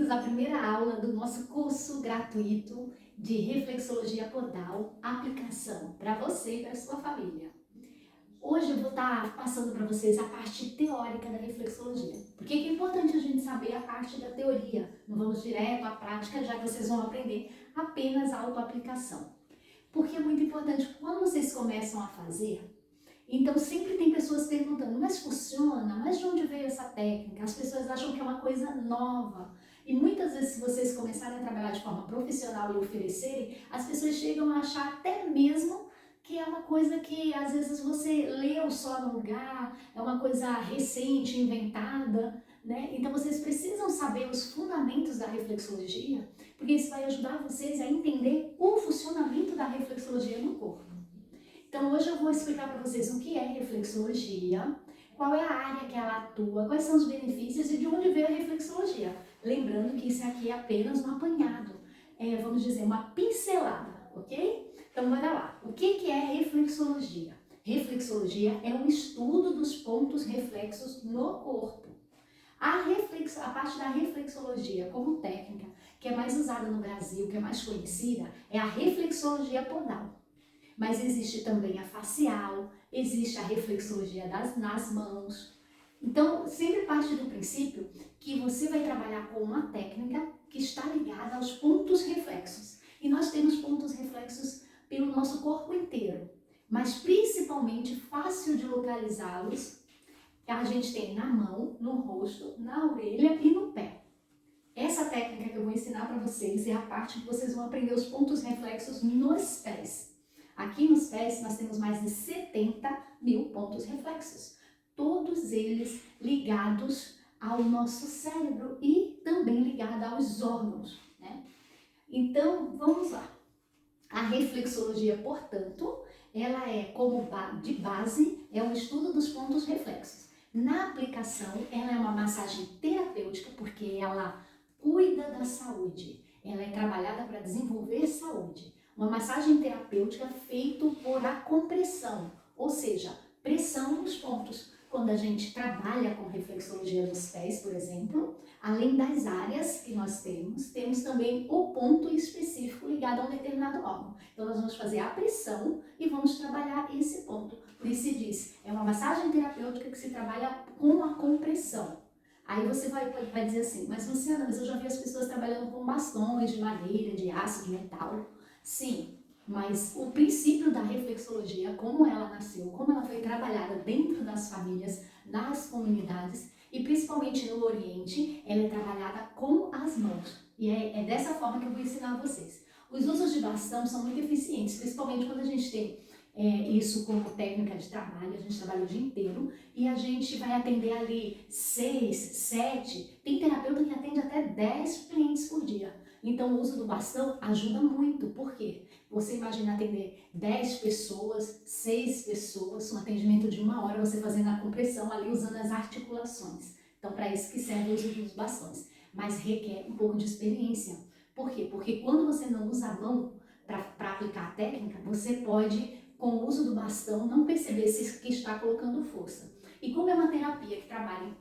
bem-vindos à primeira aula do nosso curso gratuito de Reflexologia Podal, aplicação para você e para sua família. Hoje eu vou estar passando para vocês a parte teórica da reflexologia. Porque é importante a gente saber a parte da teoria, não vamos direto à prática, já que vocês vão aprender apenas a autoaplicação. Porque é muito importante, quando vocês começam a fazer, então sempre tem pessoas perguntando, mas funciona? Mas de onde veio essa técnica? As pessoas acham que é uma coisa nova. E muitas vezes, se vocês começarem a trabalhar de forma profissional e oferecerem, as pessoas chegam a achar até mesmo que é uma coisa que às vezes você leu só no lugar, é uma coisa recente, inventada, né? Então vocês precisam saber os fundamentos da reflexologia, porque isso vai ajudar vocês a entender o funcionamento da reflexologia no corpo. Então hoje eu vou explicar para vocês o que é reflexologia, qual é a área que ela atua, quais são os benefícios e de onde veio a reflexologia. Lembrando que isso aqui é apenas um apanhado, vamos dizer, uma pincelada, ok? Então bora lá. O que é reflexologia? Reflexologia é um estudo dos pontos reflexos no corpo. A parte da reflexologia como técnica, que é mais usada no Brasil, que é mais conhecida, é a reflexologia podal. Mas existe também a facial, existe a reflexologia nas mãos. Então, sempre parte do princípio que você vai trabalhar com uma técnica que está ligada aos pontos reflexos. E nós temos pontos reflexos pelo nosso corpo inteiro, mas principalmente fácil de localizá-los, a gente tem na mão, no rosto, na orelha e no pé. Essa técnica que eu vou ensinar para vocês é a parte que vocês vão aprender os pontos reflexos nos pés. Aqui nos pés nós temos mais de 70 mil pontos reflexos, todos eles ligados ao nosso cérebro e também ligados aos órgãos, né? Então, vamos lá. A reflexologia, portanto, ela é como de base, é um estudo dos pontos reflexos. Na aplicação, ela é uma massagem terapêutica, porque ela cuida da saúde, ela é trabalhada para desenvolver saúde. Uma massagem terapêutica feita por acompressão, ou seja, pressão nos pontos. Quando a gente trabalha com reflexologia dos pés, por exemplo, além das áreas que nós temos também o ponto específico ligado a um determinado órgão. Então nós vamos fazer a pressão e vamos trabalhar esse ponto. Por isso se diz, é uma massagem terapêutica que se trabalha com a compressão. Aí você vai dizer assim, mas Luciana, mas eu já vi as pessoas trabalhando com bastões de madeira, de aço, de metal. Sim, mas o princípio da reflexologia, como ela nasceu, como ela foi trabalhada dentro das famílias, nas comunidades e principalmente no Oriente, ela é trabalhada com as mãos. E é dessa forma que eu vou ensinar a vocês. Os usos de bastão são muito eficientes, principalmente quando a gente tem isso como técnica de trabalho, a gente trabalha o dia inteiro e a gente vai atender ali 6, 7, tem terapeuta que atende até 10 clientes por dia. Então o uso do bastão ajuda muito, por quê? Você imagina atender 10 pessoas, 6 pessoas, um atendimento de 1 hora, você fazendo a compressão ali, usando as articulações. Então para isso que serve o uso dos bastões, mas requer um pouco de experiência. Por quê? Porque quando você não usa a mão para aplicar a técnica, você pode, com o uso do bastão, não perceber se que está colocando força. E como é uma terapia que trabalha em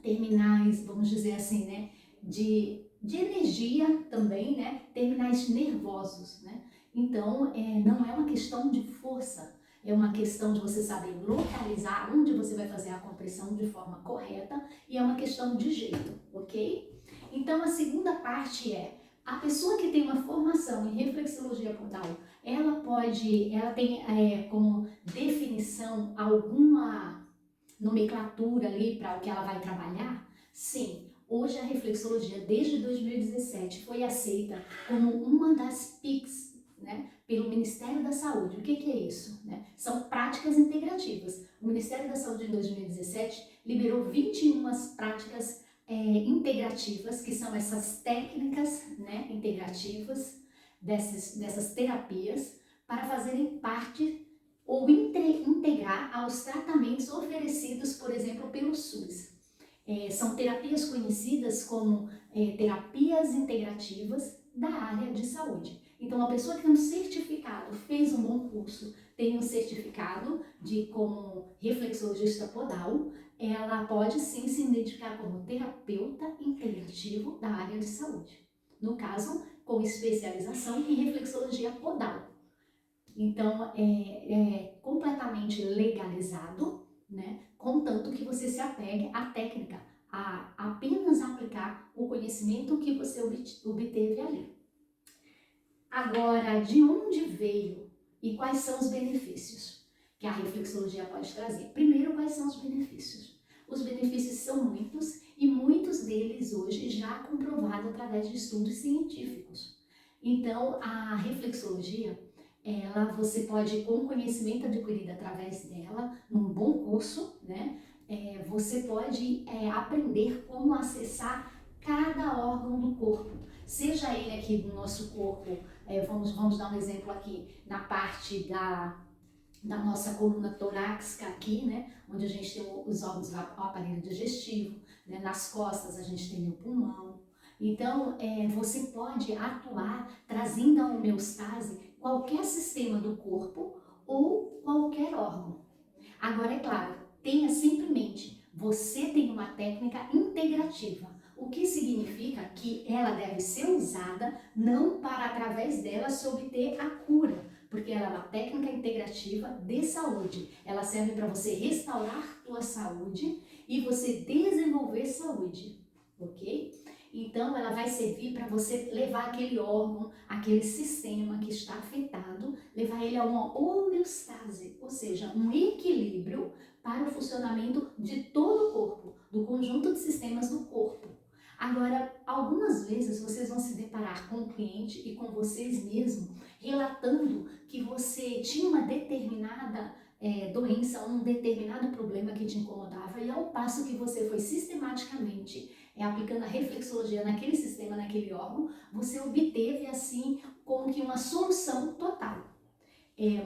terminais, vamos dizer assim, né, de energia também, né, terminais nervosos, né? Então, não é uma questão de força, é uma questão de você saber localizar onde você vai fazer a compressão de forma correta e é uma questão de jeito, ok? Então, a segunda parte é, a pessoa que tem uma formação em reflexologia podal, ela tem como definição alguma nomenclatura ali para o que ela vai trabalhar? Sim, hoje a reflexologia desde 2017 foi aceita como uma das PICs, né, pelo Ministério da Saúde. O que é isso? Né? São práticas integrativas. O Ministério da Saúde em 2017 liberou 21 práticas integrativas, que são essas técnicas, né, integrativas dessas terapias para fazerem parte ou integrar aos tratamentos oferecidos, por exemplo, pelo SUS. São terapias conhecidas como terapias integrativas da área de saúde. Então, uma pessoa que tem um certificado, fez um bom curso, tem um certificado como reflexologista podal, ela pode sim se identificar como terapeuta integrativo da área de saúde. No caso, com especialização em reflexologia podal. Então, é completamente legalizado, né? Contanto que você se apegue à técnica, a apenas aplicar o conhecimento que você obteve ali. Agora, de onde veio e quais são os benefícios que a reflexologia pode trazer? Primeiro, quais são os benefícios? Os benefícios são muitos e muitos deles hoje já comprovados através de estudos científicos. Então, a reflexologia, você pode, com conhecimento adquirido através dela, num bom curso, né? Você pode aprender como acessar cada órgão do corpo, seja ele aqui do nosso corpo, vamos dar um exemplo aqui, na parte da nossa coluna torácica aqui, né, onde a gente tem os órgãos do aparelho digestivo, né, nas costas a gente tem o pulmão. Então, você pode atuar trazendo a homeostase qualquer sistema do corpo ou qualquer órgão. Agora, é claro, tenha sempre em mente, você tem uma técnica integrativa, o que significa que ela deve ser usada não para através dela se obter a cura, porque ela é uma técnica integrativa de saúde. Ela serve para você restaurar tua saúde e você desenvolver saúde, ok? Então, ela vai servir para você levar aquele órgão, aquele sistema que está afetado, levar ele a uma homeostase, ou seja, um equilíbrio para o funcionamento de todo o corpo, do conjunto de sistemas do corpo. Agora, algumas vezes vocês vão se deparar com o cliente e com vocês mesmos relatando que você tinha uma determinada doença, um determinado problema que te incomodava, e ao passo que você foi sistematicamente aplicando a reflexologia naquele sistema, naquele órgão, você obteve assim como que uma solução total.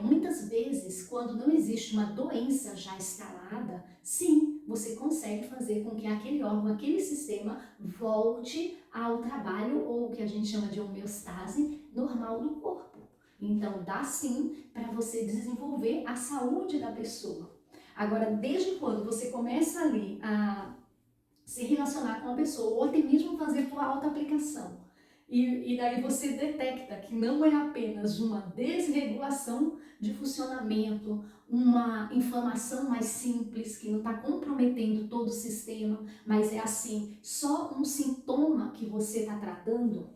Muitas vezes, quando não existe uma doença já instalada, sim, você consegue fazer com que aquele órgão, aquele sistema volte ao trabalho, ou o que a gente chama de homeostase normal do corpo. Então, dá sim para você desenvolver a saúde da pessoa. Agora, desde quando você começa ali a se relacionar com a pessoa, ou até mesmo fazer tua auto-aplicação, e daí você detecta que não é apenas uma desregulação de funcionamento, uma inflamação mais simples, que não está comprometendo todo o sistema, mas é assim, só um sintoma que você está tratando,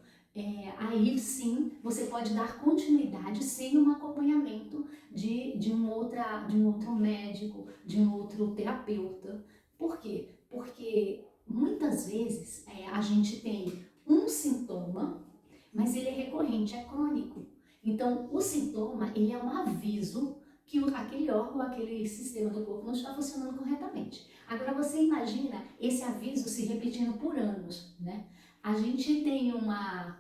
aí sim você pode dar continuidade sem um acompanhamento de um outro médico, de um outro terapeuta. Por quê? Porque muitas vezes a gente tem um sintoma, mas ele é recorrente, é crônico. Então, o sintoma, ele é um aviso que aquele órgão, aquele sistema do corpo não está funcionando corretamente. Agora, você imagina esse aviso se repetindo por anos, né? A gente tem uma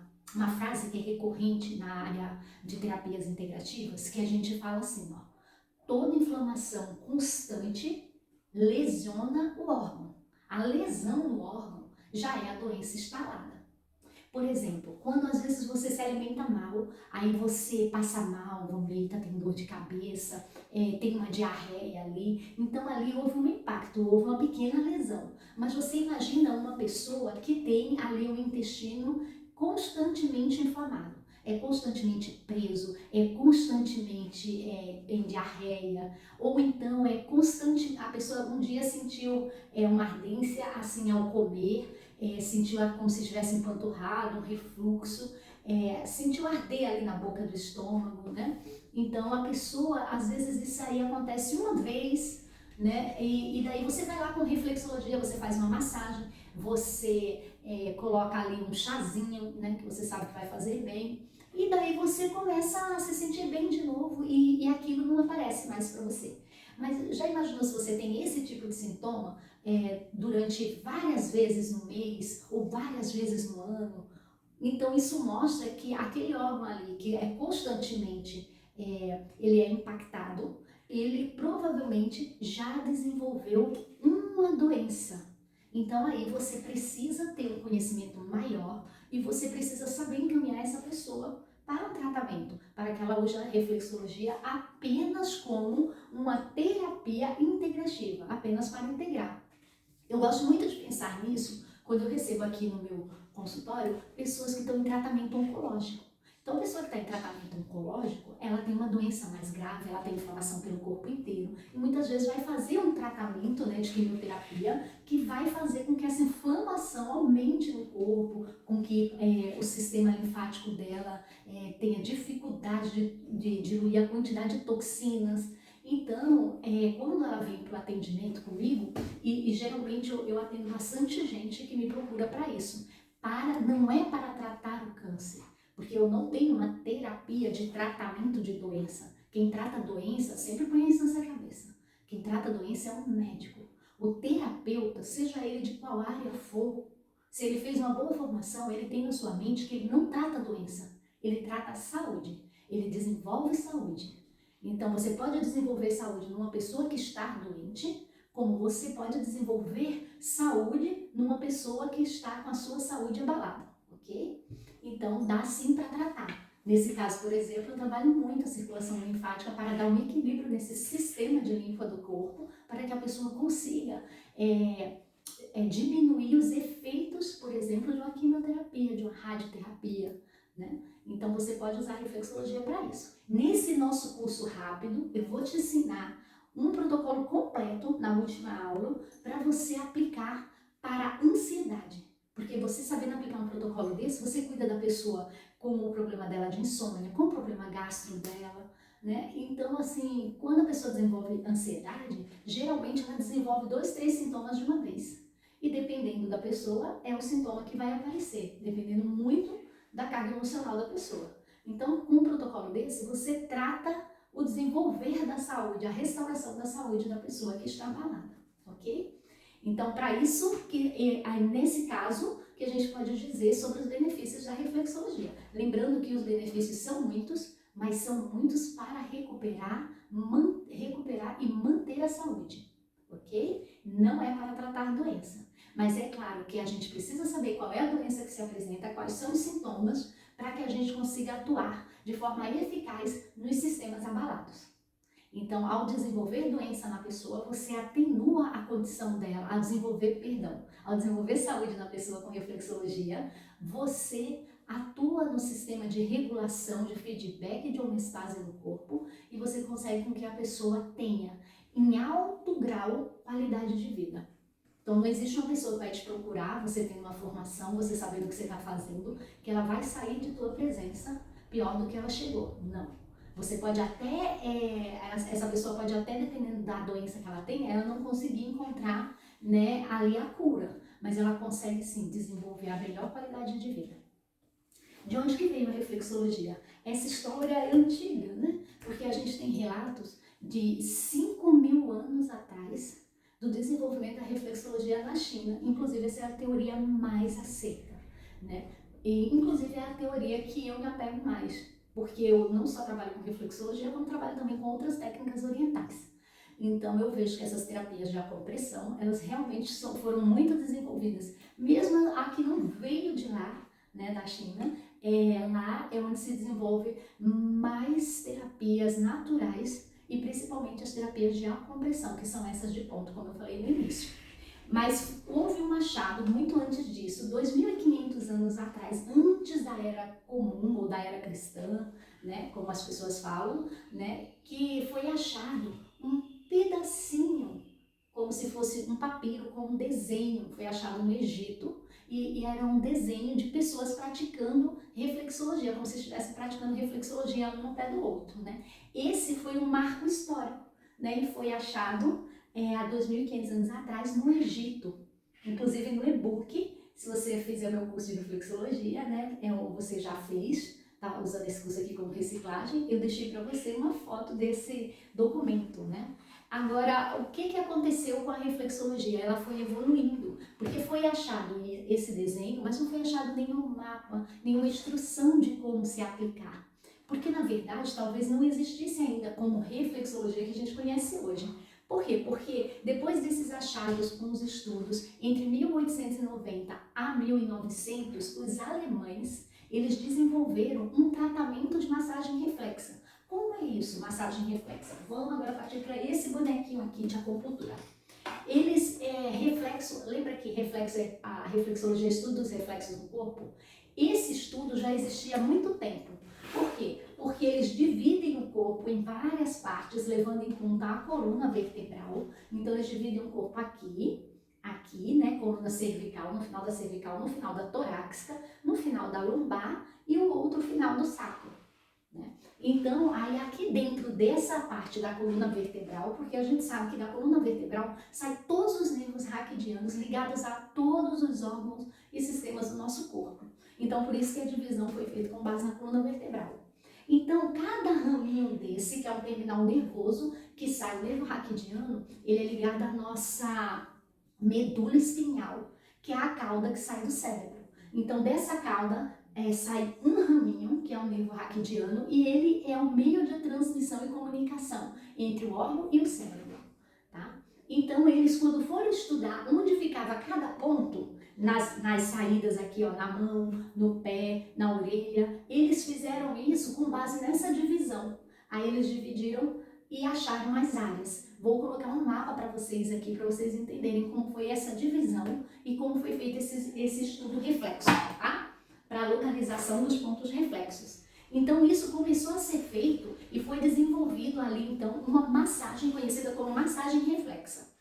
frase que é recorrente na área de terapias integrativas, que a gente fala assim, ó, toda inflamação constante lesiona o órgão. A lesão no órgão já é a doença instalada. Por exemplo, quando às vezes você se alimenta mal, aí você passa mal, vomita, tem dor de cabeça, tem uma diarreia ali, então ali houve um impacto, houve uma pequena lesão. Mas você imagina uma pessoa que tem ali o intestino constantemente inflamado, é constantemente preso, é constantemente em diarreia, ou então é constante, a pessoa um dia sentiu uma ardência assim ao comer, sentiu como se estivesse empanturrado, um refluxo, sentiu arder ali na boca do estômago, né? Então a pessoa, às vezes isso aí acontece uma vez, né? E daí você vai lá com reflexologia, você faz uma massagem, você coloca ali um chazinho, né? Que você sabe que vai fazer bem. E daí você começa a se sentir bem de novo e aquilo não aparece mais para você. Mas já imaginou se você tem esse tipo de sintoma durante várias vezes no mês ou várias vezes no ano? Então isso mostra que aquele órgão ali que é constantemente ele é impactado, ele provavelmente já desenvolveu uma doença. Então aí você precisa ter um conhecimento maior e você precisa saber encaminhar essa pessoa para um tratamento, para que ela use a reflexologia apenas como uma terapia integrativa, apenas para integrar. Eu gosto muito de pensar nisso quando eu recebo aqui no meu consultório pessoas que estão em tratamento oncológico. Então, a pessoa que está em tratamento oncológico, ela tem uma doença mais grave, ela tem inflamação pelo corpo inteiro e muitas vezes vai fazer um tratamento, né, de quimioterapia que vai fazer com que essa inflamação aumente no corpo, com que o sistema linfático dela tenha dificuldade de diluir a quantidade de toxinas. Então, quando ela vem para o atendimento comigo, e geralmente eu atendo bastante gente que me procura para isso, não é para tratar o câncer, porque eu não tenho uma terapia de tratamento de doença. Quem trata a doença, sempre põe isso na sua cabeça, quem trata a doença é um médico. O terapeuta, seja ele de qual área for, se ele fez uma boa formação, ele tem na sua mente que ele não trata a doença, ele trata a saúde, ele desenvolve saúde. Então, você pode desenvolver saúde numa pessoa que está doente, como você pode desenvolver saúde numa pessoa que está com a sua saúde abalada, ok? Então, dá sim para tratar. Nesse caso, por exemplo, eu trabalho muito a circulação linfática para dar um equilíbrio nesse sistema de linfa do corpo, para que a pessoa consiga diminuir os efeitos, por exemplo, de uma quimioterapia, de uma radioterapia, né? Então, você pode usar a reflexologia para isso. Nesse nosso curso rápido, eu vou te ensinar um protocolo completo na última aula para você aplicar para a ansiedade. Porque você sabendo aplicar um protocolo desse, você cuida da pessoa com o problema dela de insônia, com o problema gastro dela, né? Então, assim, quando a pessoa desenvolve ansiedade, geralmente ela desenvolve 2, 3 sintomas de uma vez. E dependendo da pessoa, é o sintoma que vai aparecer, dependendo muito da carga emocional da pessoa. Então, com um protocolo desse, você trata o desenvolver da saúde, a restauração da saúde da pessoa que está abalada, ok? Então, para isso, nesse caso, que a gente pode dizer sobre os benefícios da reflexologia. Lembrando que os benefícios são muitos, mas são muitos para recuperar e manter a saúde, ok? Não é para tratar a doença. Mas é claro que a gente precisa saber qual é a doença que se apresenta, quais são os sintomas, para que a gente consiga atuar de forma eficaz nos sistemas abalados. Então, ao desenvolver doença na pessoa, você atenua a condição dela, ao desenvolver saúde na pessoa com reflexologia, você atua no sistema de regulação, de feedback de homeostase no corpo e você consegue com que a pessoa tenha, em alto grau, qualidade de vida. Então, não existe uma pessoa que vai te procurar, você tem uma formação, você sabendo o que você está fazendo, que ela vai sair de tua presença pior do que ela chegou. Não. Você pode até, essa pessoa pode até, dependendo da doença que ela tem, ela não conseguir encontrar, né, ali a cura, mas ela consegue sim desenvolver a melhor qualidade de vida. De onde que veio a reflexologia? Essa história é antiga, né? Porque a gente tem relatos de 5.000 anos atrás do desenvolvimento da reflexologia na China. Inclusive, essa é a teoria mais aceita, né? E, inclusive, é a teoria que eu me apego mais, porque eu não só trabalho com reflexologia, como trabalho também com outras técnicas orientais. Então, eu vejo que essas terapias de acupressão, elas realmente foram muito desenvolvidas. Mesmo a que não veio de lá, né, da China, lá é onde se desenvolve mais terapias naturais e principalmente as terapias de acompressão, que são essas de ponto, como eu falei no início. Mas houve um achado muito antes disso, 2.500 anos atrás, antes da era comum ou da era cristã, né, como as pessoas falam, né, que foi achado um pedacinho, como se fosse um papiro com um desenho, foi achado no Egito, e era um desenho de pessoas praticando reflexologia, como se estivessem praticando reflexologia um no pé do outro, né? Esse foi um marco histórico, né? E foi achado há 2.500 anos atrás no Egito. Inclusive no e-book, se você fizer meu curso de reflexologia, né? Você já fez, tá usando esse curso aqui como reciclagem, eu deixei para você uma foto desse documento, né? Agora, o que aconteceu com a reflexologia? Ela foi evoluindo, porque foi achado esse desenho, mas não foi achado nenhum mapa, nenhuma instrução de como se aplicar. Porque, na verdade, talvez não existisse ainda como reflexologia que a gente conhece hoje. Por quê? Porque depois desses achados com os estudos, entre 1890 a 1900, os alemães, eles desenvolveram um tratamento de massagem reflexa. Como é isso, massagem reflexa? Vamos agora partir para esse bonequinho aqui de acupuntura. Eles, reflexo, lembra que reflexo a reflexologia estuda os reflexos do corpo? Esse estudo já existia há muito tempo. Por quê? Porque eles dividem o corpo em várias partes, levando em conta a coluna vertebral. Então, eles dividem o corpo aqui, né, coluna cervical, no final da cervical, no final da torácica, no final da lombar e o outro final do sacro, né? Então, aí aqui dentro dessa parte da coluna vertebral, porque a gente sabe que da coluna vertebral sai todos os nervos raquidianos ligados a todos os órgãos e sistemas do nosso corpo. Então, por isso que a divisão foi feita com base na coluna vertebral. Então, cada raminho desse, que é um terminal nervoso, que sai o nervo raquidiano, ele é ligado à nossa medula espinhal, que é a cauda que sai do cérebro. Então, dessa cauda sai um raminho, que é o nervo raquidiano, e ele é o meio de transmissão e comunicação entre o órgão e o cérebro, tá? Então, eles, quando foram estudar onde ficava cada ponto, nas saídas aqui, ó, na mão, no pé, na orelha, eles fizeram isso com base nessa divisão. Aí eles dividiram e acharam as áreas. Vou colocar um mapa para vocês aqui, para vocês entenderem como foi essa divisão e como foi feito esse estudo reflexo, tá? Para a localização dos pontos reflexos. Então isso começou a ser feito e foi desenvolvido ali então uma massagem conhecida como massagem reflexa.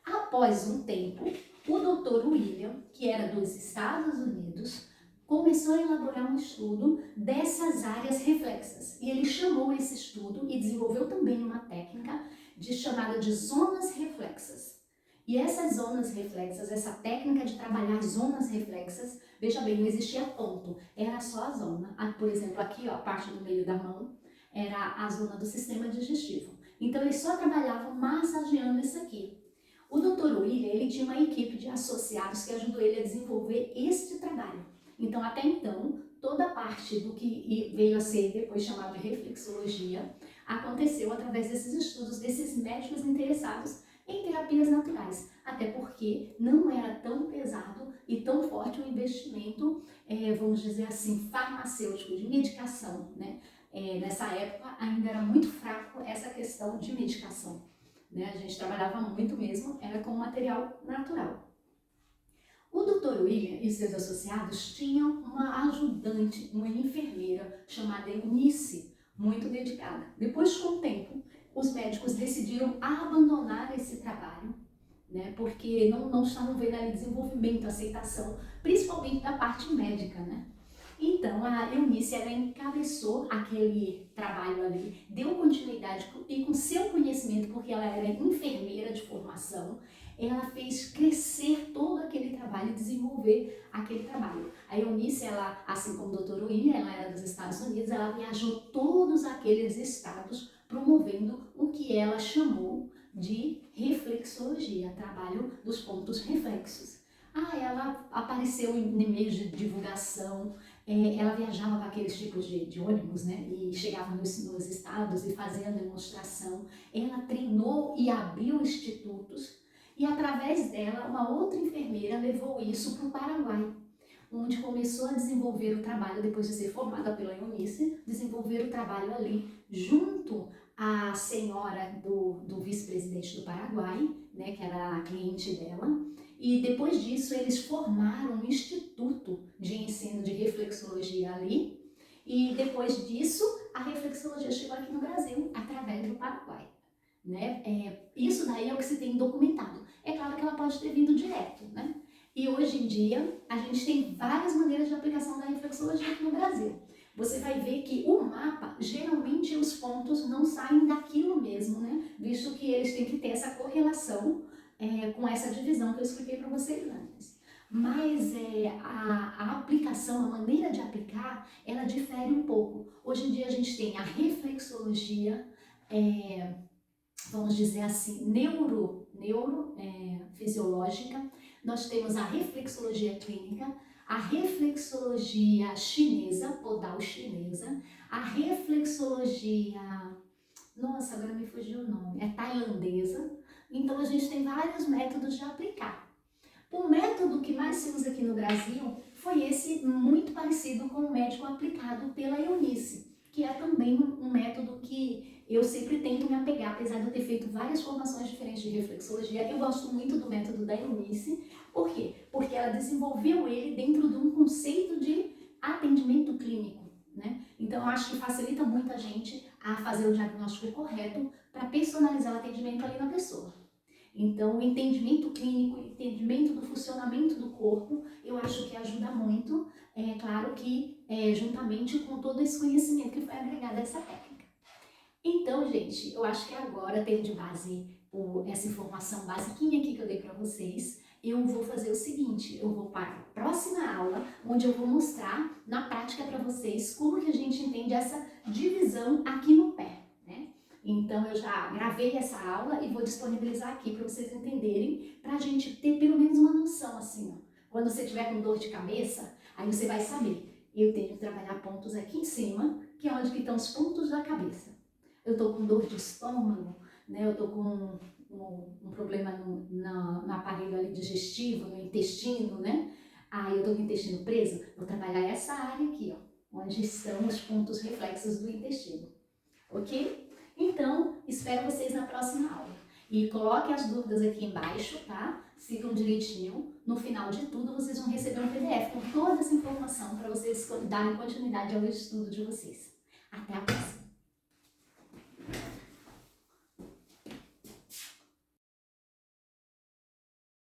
Após um tempo, o Dr. William, que era dos Estados Unidos, começou a elaborar um estudo dessas áreas reflexas. E ele chamou esse estudo e desenvolveu também uma técnica chamada de zonas reflexas. E essas zonas reflexas, essa técnica de trabalhar zonas reflexas, veja bem, não existia ponto, era só a zona. Por exemplo, aqui, ó, a parte do meio da mão, era a zona do sistema digestivo. Então, eles só trabalhavam massageando isso aqui. O Dr. William, ele tinha uma equipe de associados que ajudou ele a desenvolver este trabalho. Então, até então, toda a parte do que veio a ser depois chamado de reflexologia aconteceu através desses estudos, desses médicos interessados em terapias naturais, até porque não era tão pesado e tão forte o investimento, vamos dizer assim, farmacêutico, de medicação, né? Nessa época ainda era muito fraco essa questão de medicação, né? A gente trabalhava muito mesmo, era com material natural. O Dr. William e seus associados tinham uma ajudante, uma enfermeira chamada Eunice, muito dedicada. Depois, com o tempo, os médicos decidiram abandonar esse trabalho, né, porque não estavam vendo ali desenvolvimento, aceitação, principalmente da parte médica, né? Então, a Eunice, ela encabeçou aquele trabalho ali, deu continuidade e com seu conhecimento, porque ela era enfermeira de formação, ela fez crescer todo aquele trabalho e desenvolver aquele trabalho. A Eunice, ela, assim como o Dr. William, ela era dos Estados Unidos, ela viajou todos aqueles estados promovendo o que ela chamou de reflexologia, trabalho dos pontos reflexos. Ela apareceu em meios de divulgação, ela viajava com aqueles tipos de ônibus, né, e chegava nos estados e fazia demonstração. Ela treinou e abriu institutos, e através dela, uma outra enfermeira levou isso para o Paraguai, onde começou a desenvolver o trabalho, depois de ser formada pela Eunice, desenvolver o trabalho ali junto à senhora do vice-presidente do Paraguai, né, que era a cliente dela. E depois disso eles formaram um instituto de ensino de reflexologia ali, e depois disso a reflexologia chegou aqui no Brasil através do Paraguai, né? Isso daí é o que se tem documentado. É claro que ela pode ter vindo direto, né? E hoje em dia a gente tem várias maneiras de aplicação da reflexologia aqui no Brasil. Você vai ver que o mapa, geralmente os pontos não saem daquilo mesmo, né? Visto que eles têm que ter essa correlação com essa divisão que eu expliquei para vocês antes. Mas a aplicação, a maneira de aplicar, ela difere um pouco. Hoje em dia a gente tem a reflexologia, vamos dizer assim, neurofisiológica, nós temos a reflexologia clínica, a reflexologia chinesa, podal chinesa, a reflexologia, nossa, agora me fugiu o nome, é tailandesa. Então a gente tem vários métodos de aplicar. O método que mais se usa aqui no Brasil foi esse muito parecido com o médico aplicado pela Eunice, que é também um método que eu sempre tento me apegar, apesar de eu ter feito várias formações diferentes de reflexologia. Eu gosto muito do método da Eunice. Por quê? Porque ela desenvolveu ele dentro de um conceito de atendimento clínico, né? Então eu acho que facilita muito a gente a fazer o diagnóstico correto para personalizar o atendimento ali na pessoa. Então, o entendimento clínico, o entendimento do funcionamento do corpo, eu acho que ajuda muito, é claro que juntamente com todo esse conhecimento que foi agregado a essa técnica. Então, gente, eu acho que agora, tendo de base essa informação basiquinha aqui que eu dei para vocês, eu vou fazer o seguinte, eu vou para a próxima aula, onde eu vou mostrar na prática para vocês como que a gente entende essa divisão aqui no pé, né? Então, eu já gravei essa aula e vou disponibilizar aqui para vocês entenderem, para a gente ter pelo menos uma noção, assim, ó. Quando você tiver com dor de cabeça, aí você vai saber, eu tenho que trabalhar pontos aqui em cima, que é onde que estão os pontos da cabeça. Eu tô com dor de estômago, né? Eu tô com um problema no aparelho ali digestivo, no intestino, né? Aí eu tô com o intestino preso, vou trabalhar essa área aqui, ó, onde estão os pontos reflexos do intestino, ok? Então, espero vocês na próxima aula. E coloquem as dúvidas aqui embaixo, tá? Sigam direitinho. No final de tudo, vocês vão receber um PDF com toda essa informação para vocês darem continuidade ao estudo de vocês.